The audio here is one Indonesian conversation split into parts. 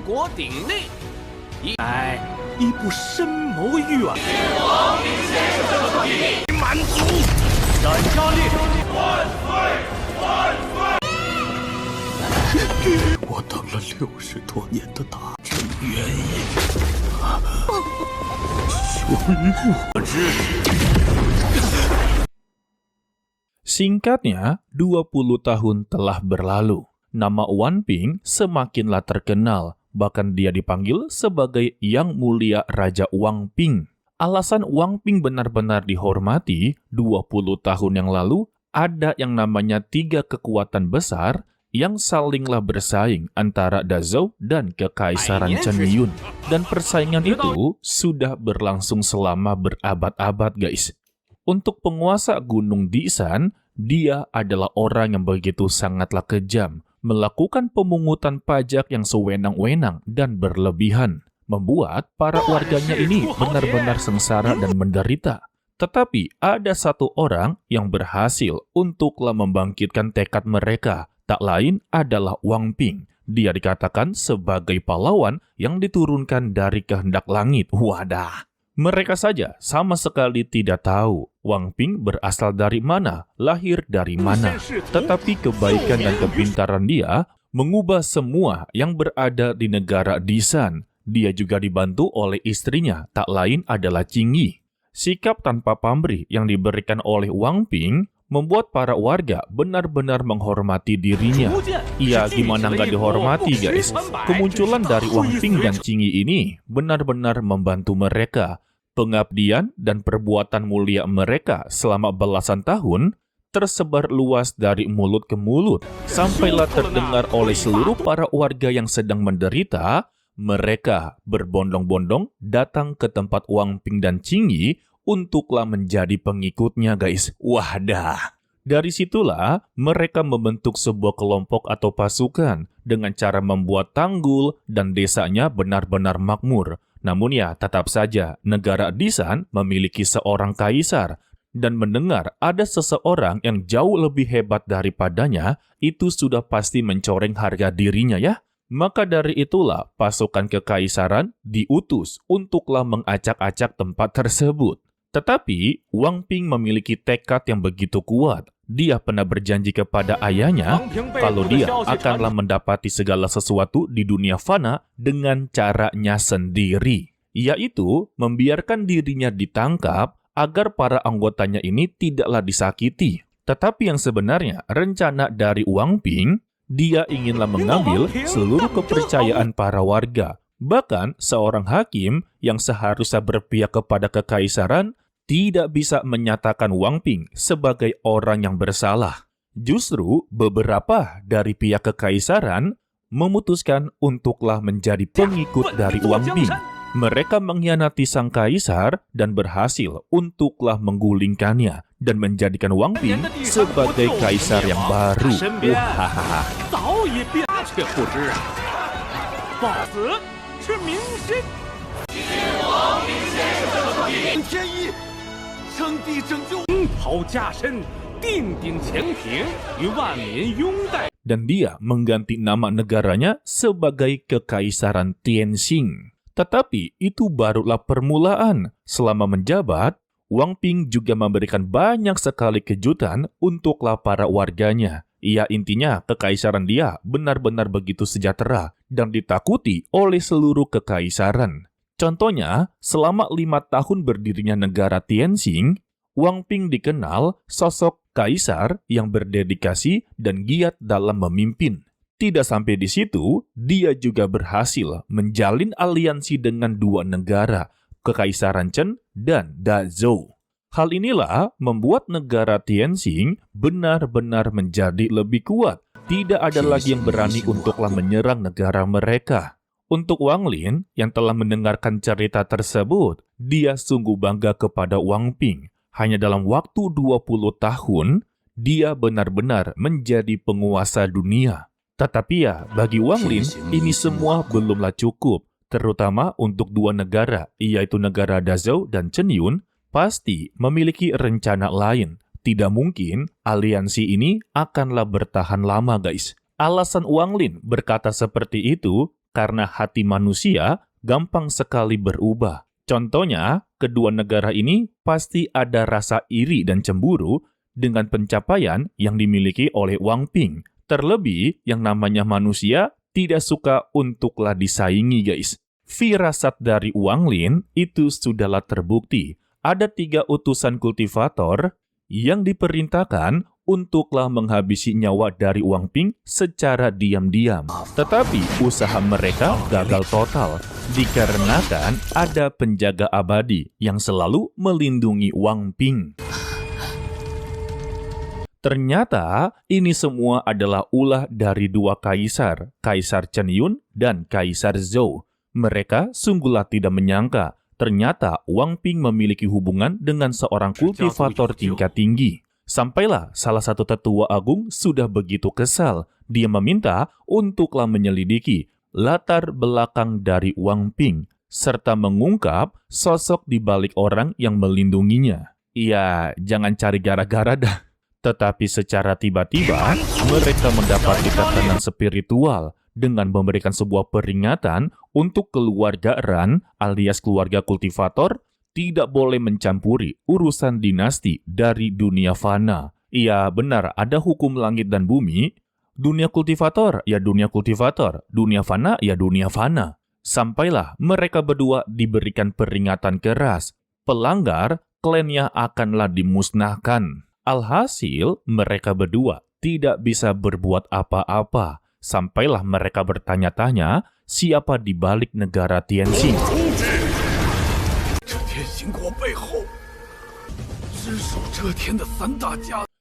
国鼎立，乃一部深谋远满族冉家烈，我等了60多年的大真原因，我知。Singkatnya, 20 tahun telah berlalu. Nama Wan Ping semakinlah terkenal, bahkan dia dipanggil sebagai Yang Mulia Raja Wang Ping. Alasan Wang Ping benar-benar dihormati, 20 tahun yang lalu, ada yang namanya 3 kekuatan besar yang salinglah bersaing antara Dazhou dan Kekaisaran Chen Yun. Dan persaingan itu sudah berlangsung selama berabad-abad, guys. Untuk penguasa Gunung Disan, dia adalah orang yang begitu sangatlah kejam, melakukan pemungutan pajak yang sewenang-wenang dan berlebihan, membuat para warganya ini benar-benar sengsara dan menderita. Tetapi ada satu orang yang berhasil untuklah membangkitkan tekad mereka, tak lain adalah Wang Ping. Dia dikatakan sebagai pahlawan yang diturunkan dari kehendak langit. Wadah! Mereka saja sama sekali tidak tahu Wang Ping berasal dari mana, lahir dari mana. Tetapi kebaikan dan kepintaran dia mengubah semua yang berada di negara Disan. Dia juga dibantu oleh istrinya, tak lain adalah Qingyi. Sikap tanpa pamrih yang diberikan oleh Wang Ping membuat para warga benar-benar menghormati dirinya. Iya, gimana nggak dihormati, guys? Kemunculan dari Wang Ping dan Qingyi ini benar-benar membantu mereka. Pengabdian dan perbuatan mulia mereka selama belasan tahun tersebar luas dari mulut ke mulut, sampailah terdengar oleh seluruh para warga yang sedang menderita. Mereka berbondong-bondong datang ke tempat Wang Ping dan Qingyi untuklah menjadi pengikutnya, guys. Wadah! Dari situlah mereka membentuk sebuah kelompok atau pasukan dengan cara membuat tanggul dan desanya benar-benar makmur. Namun ya, tetap saja negara Disan memiliki seorang kaisar dan mendengar ada seseorang yang jauh lebih hebat daripadanya, itu sudah pasti mencoreng harga dirinya ya. Maka dari itulah pasukan kekaisaran diutus untuklah mengacak-acak tempat tersebut. Tetapi Wang Ping memiliki tekad yang begitu kuat. Dia pernah berjanji kepada ayahnya kalau dia akanlah mendapati segala sesuatu di dunia fana dengan caranya sendiri, yaitu membiarkan dirinya ditangkap agar para anggotanya ini tidaklah disakiti. Tetapi yang sebenarnya rencana dari Wang Ping, dia inginlah mengambil seluruh kepercayaan para warga. Bahkan seorang hakim yang seharusnya berpihak kepada kekaisaran tidak bisa menyatakan Wang Ping sebagai orang yang bersalah. Justru beberapa dari pihak kekaisaran memutuskan untuklah menjadi pengikut dari Wang Ping. Mereka mengkhianati sang kaisar dan berhasil untuklah menggulingkannya dan menjadikan Wang Ping sebagai kaisar yang baru. Wahahaha. Dan dia mengganti nama negaranya sebagai Kekaisaran Tianxing. Tetapi itu barulah permulaan. Selama menjabat, Wang Ping juga memberikan banyak sekali kejutan untuklah para warganya. Ya, intinya kekaisaran dia benar-benar begitu sejahtera dan ditakuti oleh seluruh kekaisaran. Contohnya, selama 5 tahun berdirinya negara Tianxing, Wang Ping dikenal sosok kaisar yang berdedikasi dan giat dalam memimpin. Tidak sampai di situ, dia juga berhasil menjalin aliansi dengan 2 negara, Kekaisaran Chen dan Dazhou. Hal inilah membuat negara Tianxing benar-benar menjadi lebih kuat. Tidak ada lagi yang berani untuklah menyerang negara mereka. Untuk Wang Lin yang telah mendengarkan cerita tersebut, dia sungguh bangga kepada Wang Ping. Hanya dalam waktu 20 tahun, dia benar-benar menjadi penguasa dunia. Tetapi ya, bagi Wang Lin, ini semua belumlah cukup. Terutama untuk 2 negara, yaitu negara Dazhou dan Chen Yun, pasti memiliki rencana lain. Tidak mungkin aliansi ini akanlah bertahan lama, guys. Alasan Wang Lin berkata seperti itu karena hati manusia gampang sekali berubah. Contohnya, kedua negara ini pasti ada rasa iri dan cemburu dengan pencapaian yang dimiliki oleh Wang Ping. Terlebih, yang namanya manusia tidak suka untuklah disaingi, guys. Firasat dari Wang Lin itu sudahlah terbukti. Ada 3 utusan kultivator yang diperintahkan untuklah menghabisi nyawa dari Wang Ping secara diam-diam. Tetapi usaha mereka gagal total, dikarenakan ada penjaga abadi yang selalu melindungi Wang Ping. Ternyata ini semua adalah ulah dari 2 kaisar, Kaisar Chen Yun dan Kaisar Zhou. Mereka sungguhlah tidak menyangka, ternyata Wang Ping memiliki hubungan dengan seorang kultivator tingkat tinggi. Sampailah salah satu tetua agung sudah begitu kesal. Dia meminta untuklah menyelidiki latar belakang dari Wang Ping, serta mengungkap sosok di balik orang yang melindunginya. Iya, jangan cari gara-gara dah. Tetapi secara tiba-tiba, mereka mendapat tekanan spiritual dengan memberikan sebuah peringatan untuk keluarga Ran alias keluarga kultivator tidak boleh mencampuri urusan dinasti dari dunia fana. Iya, benar, ada hukum langit dan bumi. Dunia kultivator, ya dunia kultivator. Dunia fana, ya dunia fana. Sampailah mereka berdua diberikan peringatan keras. Pelanggar, klannya akanlah dimusnahkan. Alhasil, mereka berdua tidak bisa berbuat apa-apa. Sampailah mereka bertanya-tanya siapa di balik negara Tianxing.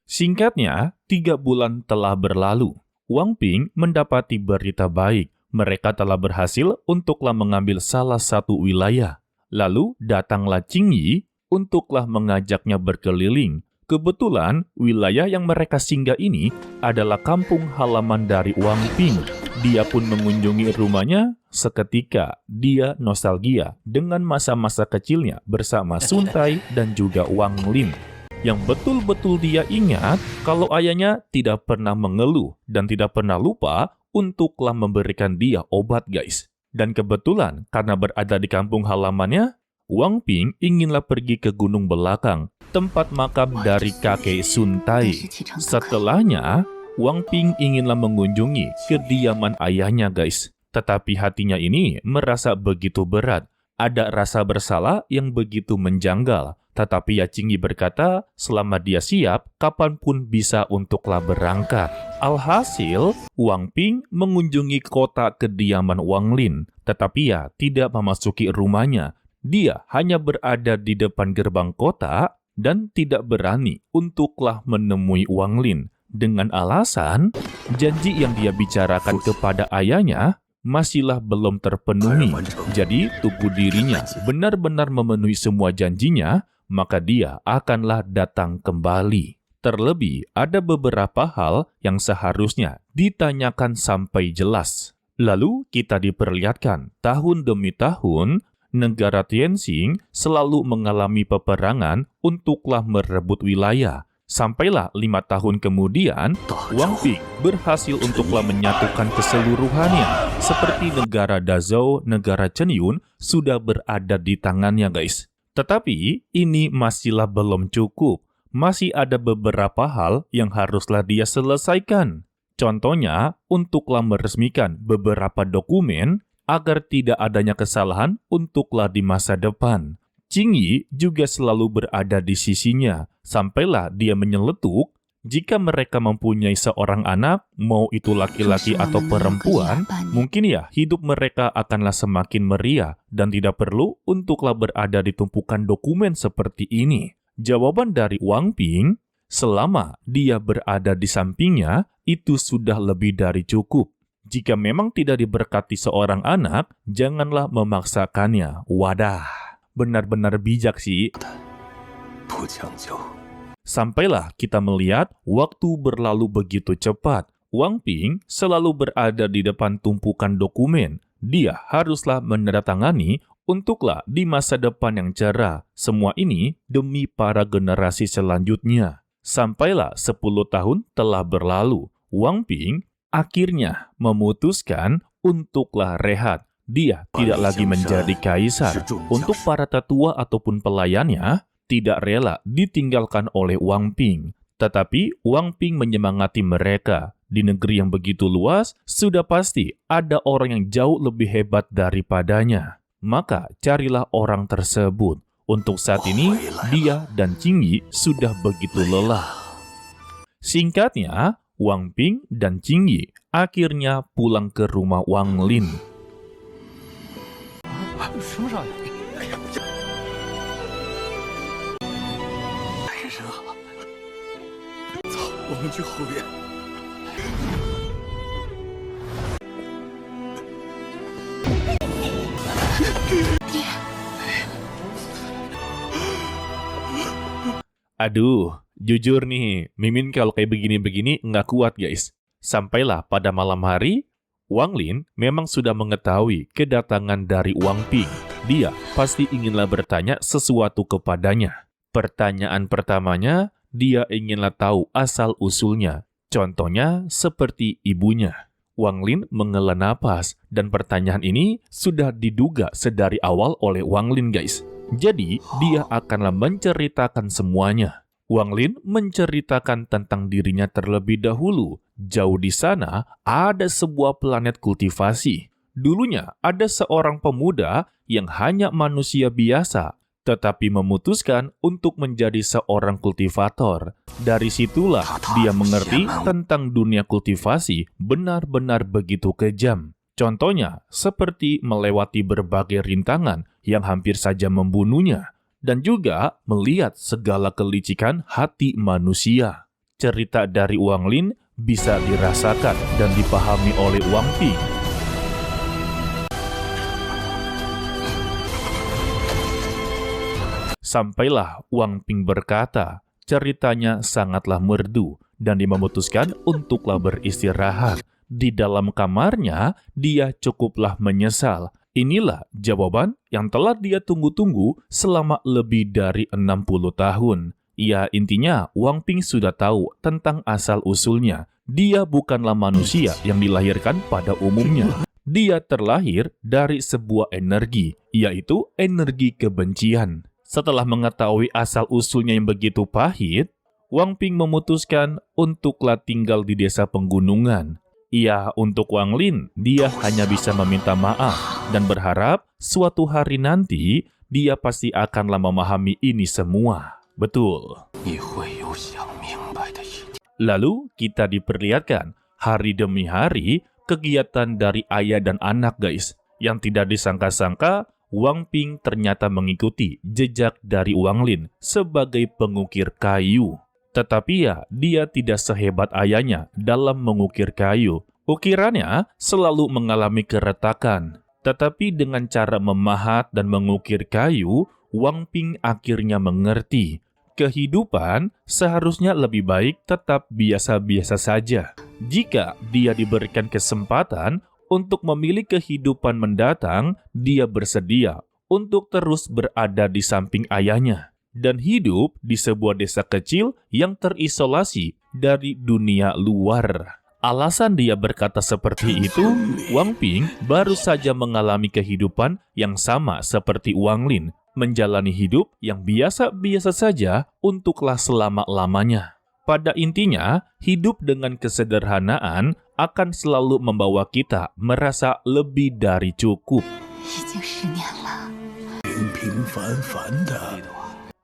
Singkatnya, 3 bulan telah berlalu. Wang Ping mendapati berita baik. Mereka telah berhasil untuklah mengambil salah satu wilayah. Lalu datanglah Qing Yi untuklah mengajaknya berkeliling. Kebetulan, wilayah yang mereka singgah ini adalah kampung halaman dari Wang Ping. Dia pun mengunjungi rumahnya. Seketika, dia nostalgia dengan masa-masa kecilnya bersama Sun Tai dan juga Wang Lin. Yang betul-betul dia ingat kalau ayahnya tidak pernah mengeluh dan tidak pernah lupa untuklah memberikan dia obat, guys. Dan kebetulan, karena berada di kampung halamannya, Wang Ping inginlah pergi ke gunung belakang, tempat makam dari kakek Sun Tai. Setelahnya, Wang Ping inginlah mengunjungi kediaman ayahnya, guys. Tetapi hatinya ini merasa begitu berat. Ada rasa bersalah yang begitu menjanggal. Tetapi ya Qing Yi berkata, selama dia siap, kapanpun bisa untuklah berangkat. Alhasil, Wang Ping mengunjungi kota kediaman Wang Lin. Tetapi ya tidak memasuki rumahnya. Dia hanya berada di depan gerbang kota dan tidak berani untuklah menemui Wang Lin. Dengan alasan, janji yang dia bicarakan kepada ayahnya masihlah belum terpenuhi. Jadi, tunggu dirinya benar-benar memenuhi semua janjinya, maka dia akanlah datang kembali. Terlebih, ada beberapa hal yang seharusnya ditanyakan sampai jelas. Lalu, kita diperlihatkan tahun demi tahun, negara Tianxing selalu mengalami peperangan untuklah merebut wilayah. Sampailah 5 tahun kemudian, Wang Ping berhasil untuklah menyatukan keseluruhannya. Seperti negara Dazhou, negara Chen Yun sudah berada di tangannya, guys. Tetapi ini masihlah belum cukup. Masih ada beberapa hal yang haruslah dia selesaikan. Contohnya, untuklah meresmikan beberapa dokumen agar tidak adanya kesalahan untuklah di masa depan. Qing Yi juga selalu berada di sisinya, sampailah dia menyeletuk, jika mereka mempunyai seorang anak, mau itu laki-laki atau perempuan, mungkin ya hidup mereka akanlah semakin meriah dan tidak perlu untuklah berada di tumpukan dokumen seperti ini. Jawaban dari Wang Ping, selama dia berada di sampingnya, itu sudah lebih dari cukup. Jika memang tidak diberkati seorang anak, janganlah memaksakannya. Wadah, benar-benar bijak sih. Sampailah kita melihat waktu berlalu begitu cepat. Wang Ping selalu berada di depan tumpukan dokumen. Dia haruslah menandatangani untuklah di masa depan yang cerah. Semua ini demi para generasi selanjutnya. Sampailah 10 tahun telah berlalu. Wang Ping akhirnya memutuskan untuklah rehat. Dia tidak lagi menjadi kaisar. Untuk para tetua ataupun pelayannya, tidak rela ditinggalkan oleh Wang Ping. Tetapi Wang Ping menyemangati mereka. Di negeri yang begitu luas, sudah pasti ada orang yang jauh lebih hebat daripadanya. Maka carilah orang tersebut. Untuk saat ini, dia dan Qingyi sudah begitu lelah. Singkatnya, Wang Ping dan Qingyi akhirnya pulang ke rumah Wang Lin. 什么少爷？太热了，走，我们去后院。 Aduh, jujur nih, Mimin kalau kayak begini-begini nggak kuat guys. Sampailah pada malam hari, Wang Lin memang sudah mengetahui kedatangan dari Wang Ping. Dia pasti inginlah bertanya sesuatu kepadanya. Pertanyaan pertamanya, dia inginlah tahu asal-usulnya. Contohnya seperti ibunya. Wang Lin menghela napas, dan pertanyaan ini sudah diduga sedari awal oleh Wang Lin guys. Jadi, dia akanlah menceritakan semuanya. Wang Lin menceritakan tentang dirinya terlebih dahulu. Jauh di sana, ada sebuah planet kultivasi. Dulunya, ada seorang pemuda yang hanya manusia biasa, tetapi memutuskan untuk menjadi seorang kultivator. Dari situlah, dia mengerti tentang dunia kultivasi benar-benar begitu kejam. Contohnya, seperti melewati berbagai rintangan yang hampir saja membunuhnya, dan juga melihat segala kelicikan hati manusia. Cerita dari Wang Lin bisa dirasakan dan dipahami oleh Wang Ping. Sampailah Wang Ping berkata, ceritanya sangatlah merdu, dan dia memutuskan untuklah beristirahat. Di dalam kamarnya, dia cukuplah menyesal. Inilah jawaban yang telah dia tunggu-tunggu selama lebih dari 60 tahun. Ya, intinya Wang Ping sudah tahu tentang asal-usulnya. Dia bukanlah manusia yang dilahirkan pada umumnya. Dia terlahir dari sebuah energi, yaitu energi kebencian. Setelah mengetahui asal-usulnya yang begitu pahit, Wang Ping memutuskan untuklah tinggal di desa penggunungan. Ya, untuk Wang Lin, dia hanya bisa meminta maaf dan berharap suatu hari nanti dia pasti akanlah memahami ini semua. Betul. Lalu kita diperlihatkan hari demi hari kegiatan dari ayah dan anak guys. Yang tidak disangka-sangka, Wang Ping ternyata mengikuti jejak dari Wang Lin sebagai pengukir kayu. Tetapi ya, dia tidak sehebat ayahnya dalam mengukir kayu. Ukirannya selalu mengalami keretakan. Tetapi dengan cara memahat dan mengukir kayu, Wang Ping akhirnya mengerti. Kehidupan seharusnya lebih baik tetap biasa-biasa saja. Jika dia diberikan kesempatan untuk memilih kehidupan mendatang, dia bersedia untuk terus berada di samping ayahnya dan hidup di sebuah desa kecil yang terisolasi dari dunia luar. Alasan dia berkata seperti itu, Wang Ping baru saja mengalami kehidupan yang sama seperti Wang Lin, menjalani hidup yang biasa-biasa saja untuklah selama-lamanya. Pada intinya, hidup dengan kesederhanaan akan selalu membawa kita merasa lebih dari cukup.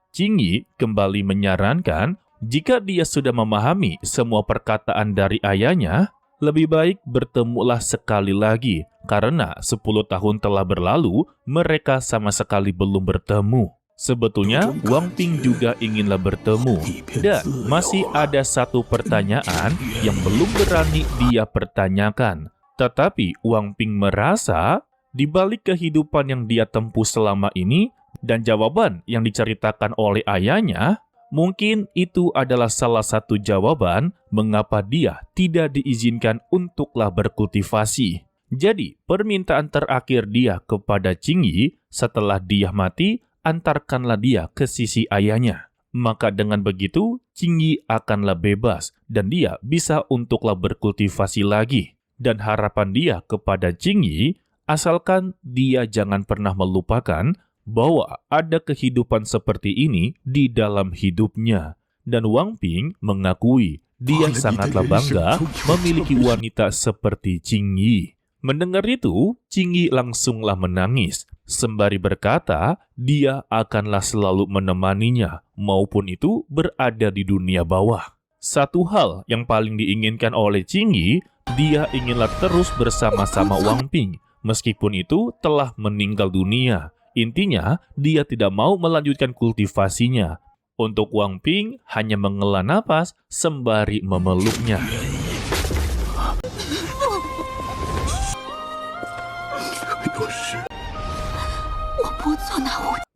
Qingyi kembali menyarankan, jika dia sudah memahami semua perkataan dari ayahnya, lebih baik bertemulah sekali lagi, karena 10 tahun telah berlalu, mereka sama sekali belum bertemu. Sebetulnya, Wang Ping juga inginlah bertemu, dan masih ada satu pertanyaan yang belum berani dia pertanyakan. Tetapi Wang Ping merasa, di balik kehidupan yang dia tempuh selama ini, dan jawaban yang diceritakan oleh ayahnya, mungkin itu adalah salah satu jawaban mengapa dia tidak diizinkan untuklah berkultivasi. Jadi, permintaan terakhir dia kepada Qingyi setelah dia mati, antarkanlah dia ke sisi ayahnya. Maka dengan begitu, Qingyi akanlah bebas dan dia bisa untuklah berkultivasi lagi. Dan harapan dia kepada Qingyi, asalkan dia jangan pernah melupakan bahwa ada kehidupan seperti ini di dalam hidupnya. Dan Wang Ping mengakui dia sangatlah bangga memiliki wanita seperti Qingyi. Mendengar itu, Qingyi langsunglah menangis, sembari berkata dia akanlah selalu menemaninya, maupun itu berada di dunia bawah. Satu hal yang paling diinginkan oleh Qingyi, dia inginlah terus bersama-sama Wang Ping, meskipun itu telah meninggal dunia. Intinya, dia tidak mau melanjutkan kultivasinya. Untuk Wang Ping hanya menghela napas sembari memeluknya.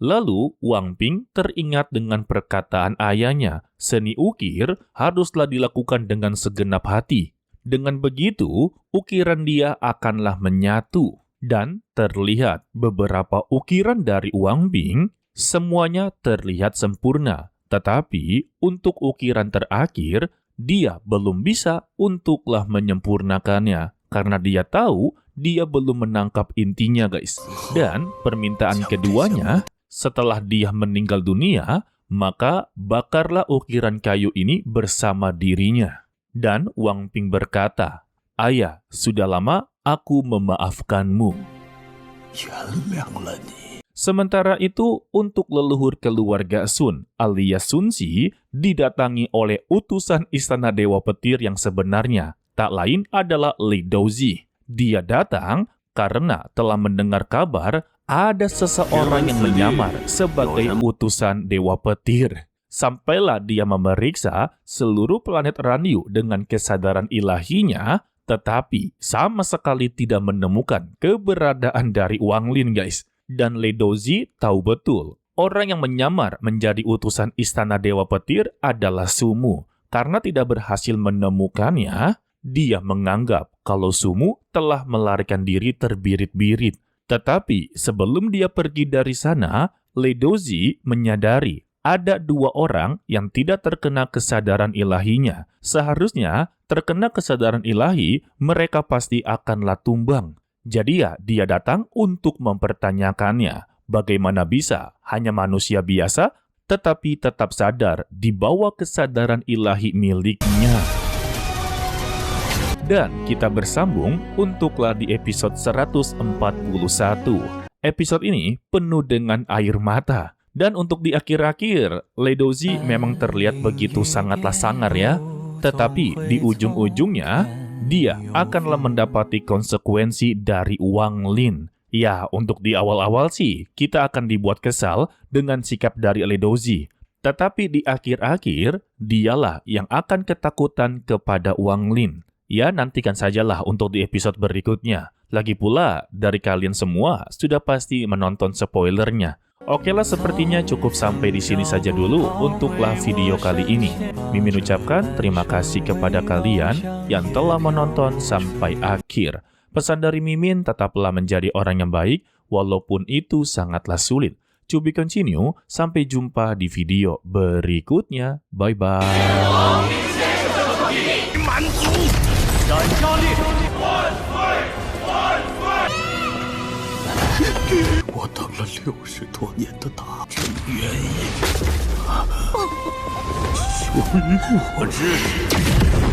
Lalu Wang Ping teringat dengan perkataan ayahnya, seni ukir haruslah dilakukan dengan segenap hati. Dengan begitu, ukiran dia akanlah menyatu. Dan terlihat beberapa ukiran dari Wang Ping, semuanya terlihat sempurna. Tetapi untuk ukiran terakhir, dia belum bisa untuklah menyempurnakannya. Karena dia tahu dia belum menangkap intinya, guys. Dan permintaan keduanya, setelah dia meninggal dunia, maka bakarlah ukiran kayu ini bersama dirinya. Dan Wang Ping berkata, "Ayah, sudah lama aku memaafkanmu." Sementara itu, untuk leluhur keluarga Sun alias Sun Si didatangi oleh utusan Istana Dewa Petir yang sebenarnya. Tak lain adalah Li Dozi. Dia datang karena telah mendengar kabar ada seseorang yang menyamar sebagai utusan Dewa Petir. Sampailah dia memeriksa seluruh planet Ranyu dengan kesadaran ilahinya, tetapi sama sekali tidak menemukan keberadaan dari Wang Lin, guys. Dan Li Dozi tahu betul, orang yang menyamar menjadi utusan Istana Dewa Petir adalah Sumu. Karena tidak berhasil menemukannya, dia menganggap kalau Sumu telah melarikan diri terbirit-birit. Tetapi sebelum dia pergi dari sana, Li Dozi menyadari ada dua orang yang tidak terkena kesadaran ilahinya. Seharusnya terkena kesadaran ilahi, mereka pasti akanlah tumbang. Jadi dia datang untuk mempertanyakannya, bagaimana bisa hanya manusia biasa, tetapi tetap sadar di bawah kesadaran ilahi miliknya. Dan kita bersambung untuklah di episode 141. Episode ini penuh dengan air mata. Dan untuk di akhir-akhir, Li Dozi memang terlihat begitu sangatlah sangar ya. Tetapi di ujung-ujungnya, dia akanlah mendapati konsekuensi dari Wang Lin. Ya, untuk di awal-awal sih, kita akan dibuat kesal dengan sikap dari Li Dozi. Tetapi di akhir-akhir, dialah yang akan ketakutan kepada Wang Lin. Ya, nantikan sajalah untuk di episode berikutnya. Lagi pula, dari kalian semua sudah pasti menonton spoilernya. Oke lah, sepertinya cukup sampai di sini saja dulu untuklah video kali ini. Mimin ucapkan terima kasih kepada kalian yang telah menonton sampai akhir. Pesan dari Mimin, tetaplah menjadi orang yang baik, walaupun itu sangatlah sulit. To be continue, sampai jumpa di video berikutnya. Bye-bye. 我等了60多年的答，这原因，熊我之。